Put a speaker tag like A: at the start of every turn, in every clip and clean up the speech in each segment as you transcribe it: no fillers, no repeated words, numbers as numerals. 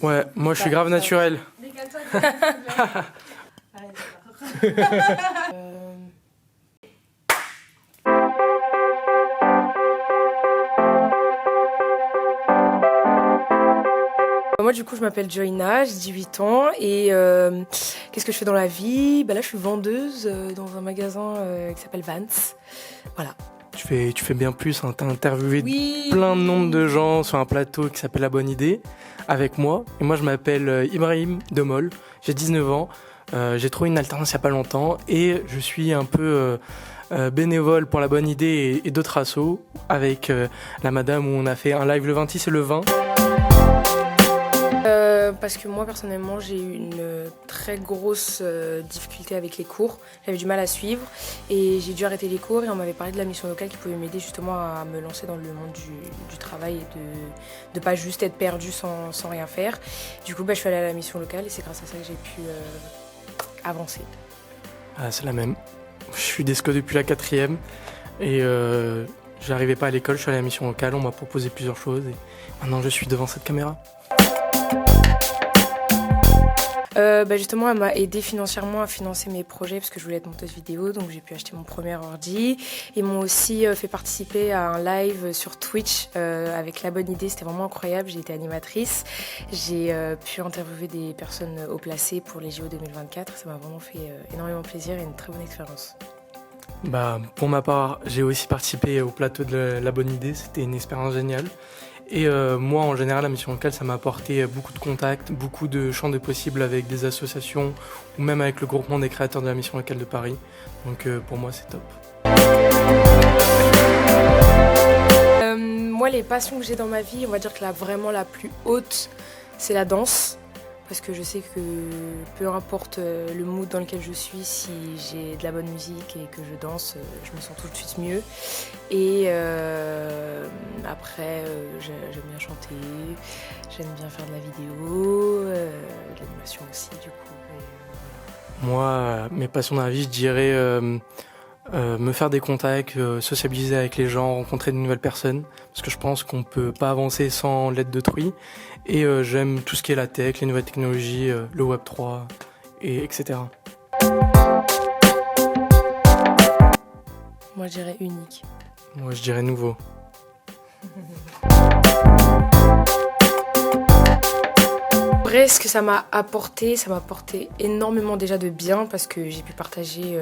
A: Ouais, moi je suis grave naturel.
B: Décale-toi, s'il te plaît. Allez, d'accord.
C: Moi du coup je m'appelle Joyna, j'ai 18 ans et qu'est-ce que je fais dans la vie? Là je suis vendeuse dans un magasin qui s'appelle Vance. Voilà.
A: Tu fais bien plus, hein. T'as interviewé plein de nombre de gens sur un plateau qui s'appelle La Bonne Idée avec moi. Et moi je m'appelle Ibrahim Demol, j'ai 19 ans, j'ai trouvé une alternance il n'y a pas longtemps et je suis un peu bénévole pour La Bonne Idée et d'autres assos avec la madame où on a fait un live le 26 et le 20.
C: Parce que moi personnellement j'ai eu une très grosse difficulté avec les cours, j'avais du mal à suivre et j'ai dû arrêter les cours et on m'avait parlé de la mission locale qui pouvait m'aider justement à me lancer dans le monde du travail et de pas juste être perdue sans rien faire. Du coup je suis allée à la mission locale et c'est grâce à ça que j'ai pu avancer.
A: Ah, c'est la même, je suis DESCO depuis la 4e et j'arrivais pas à l'école, je suis allé à la mission locale, on m'a proposé plusieurs choses et maintenant je suis devant cette caméra.
C: Justement, elle m'a aidé financièrement à financer mes projets parce que je voulais être monteuse vidéo, donc j'ai pu acheter mon premier ordi. Ils m'ont aussi fait participer à un live sur Twitch avec La Bonne Idée, c'était vraiment incroyable, j'ai été animatrice. J'ai pu interviewer des personnes haut placées pour les JO 2024, ça m'a vraiment fait énormément plaisir et une très bonne expérience.
A: Pour ma part, j'ai aussi participé au plateau de La Bonne Idée, c'était une expérience géniale. Et moi, en général, la mission locale, ça m'a apporté beaucoup de contacts, beaucoup de champs de possibles avec des associations ou même avec le groupement des créateurs de la mission locale de Paris. Donc pour moi, c'est top.
C: Moi, les passions que j'ai dans ma vie, on va dire que vraiment la plus haute, c'est la danse. Parce que je sais que peu importe le mood dans lequel je suis, si j'ai de la bonne musique et que je danse, je me sens tout de suite mieux. Et après, j'aime bien chanter, j'aime bien faire de la vidéo, de l'animation aussi du coup.
A: Moi, mes passions dans la vie, je dirais me faire des contacts, sociabiliser avec les gens, rencontrer de nouvelles personnes. Parce que je pense qu'on peut pas avancer sans l'aide d'autrui. Et j'aime tout ce qui est la tech, les nouvelles technologies, le Web3, etc.
C: Moi, je dirais unique.
A: Moi, je dirais nouveau.
C: Après, ce que ça m'a apporté énormément déjà de bien parce que j'ai pu partager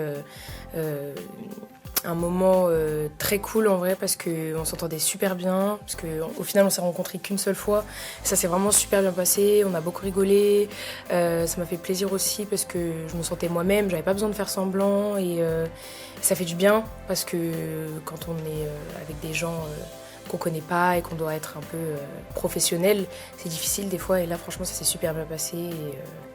C: un moment très cool en vrai parce qu'on s'entendait super bien, parce qu'au final on s'est rencontrés qu'une seule fois, ça s'est vraiment super bien passé, on a beaucoup rigolé, ça m'a fait plaisir aussi parce que je me sentais moi-même, j'avais pas besoin de faire semblant et ça fait du bien parce que quand on est avec des gens qu'on connaît pas et qu'on doit être un peu professionnel, c'est difficile des fois et là franchement ça s'est super bien passé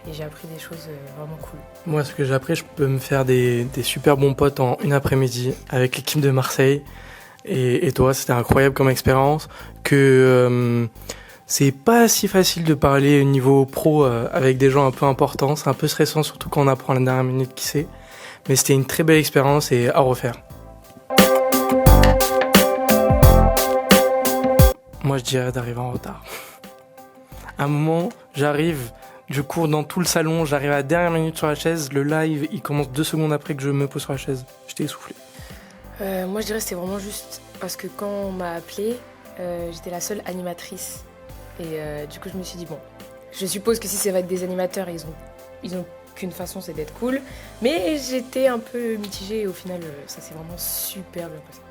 C: et j'ai appris des choses vraiment cool.
A: Moi ce que j'ai appris, je peux me faire des super bons potes en une après-midi avec l'équipe de Marseille et toi c'était incroyable comme expérience que c'est pas si facile de parler au niveau pro avec des gens un peu importants, c'est un peu stressant surtout quand on apprend la dernière minute qui c'est, mais c'était une très belle expérience et à refaire. Moi, je dirais d'arriver en retard. À un moment, j'arrive, je cours dans tout le salon, j'arrive à la dernière minute sur la chaise, le live, il commence 2 secondes après que je me pose sur la chaise. J'étais essoufflé.
C: Moi, je dirais que c'était vraiment juste parce que quand on m'a appelée, j'étais la seule animatrice. Et du coup, je me suis dit, bon, je suppose que si ça va être des animateurs, ils ont qu'une façon, c'est d'être cool. Mais j'étais un peu mitigée et au final, ça s'est vraiment super bien passé.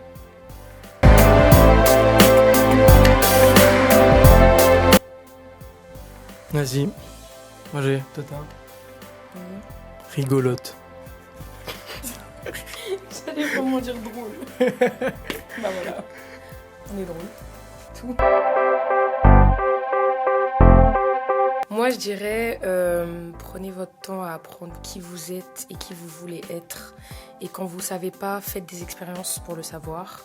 A: Vas-y, moi j'ai Tata. Rigolote.
C: J'allais vraiment dire drôle. Voilà, on est drôle. Tout. Moi je dirais, prenez votre temps à apprendre qui vous êtes et qui vous voulez être. Et quand vous savez pas, faites des expériences pour le savoir.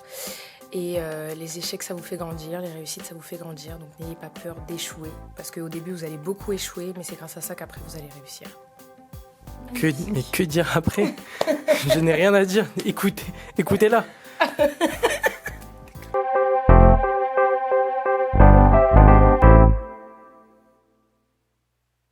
C: Et les échecs, ça vous fait grandir, les réussites, ça vous fait grandir. Donc n'ayez pas peur d'échouer. Parce qu'au début, vous allez beaucoup échouer, mais c'est grâce à ça qu'après, vous allez réussir.
A: Mais que dire après? Je n'ai rien à dire. Écoutez-la.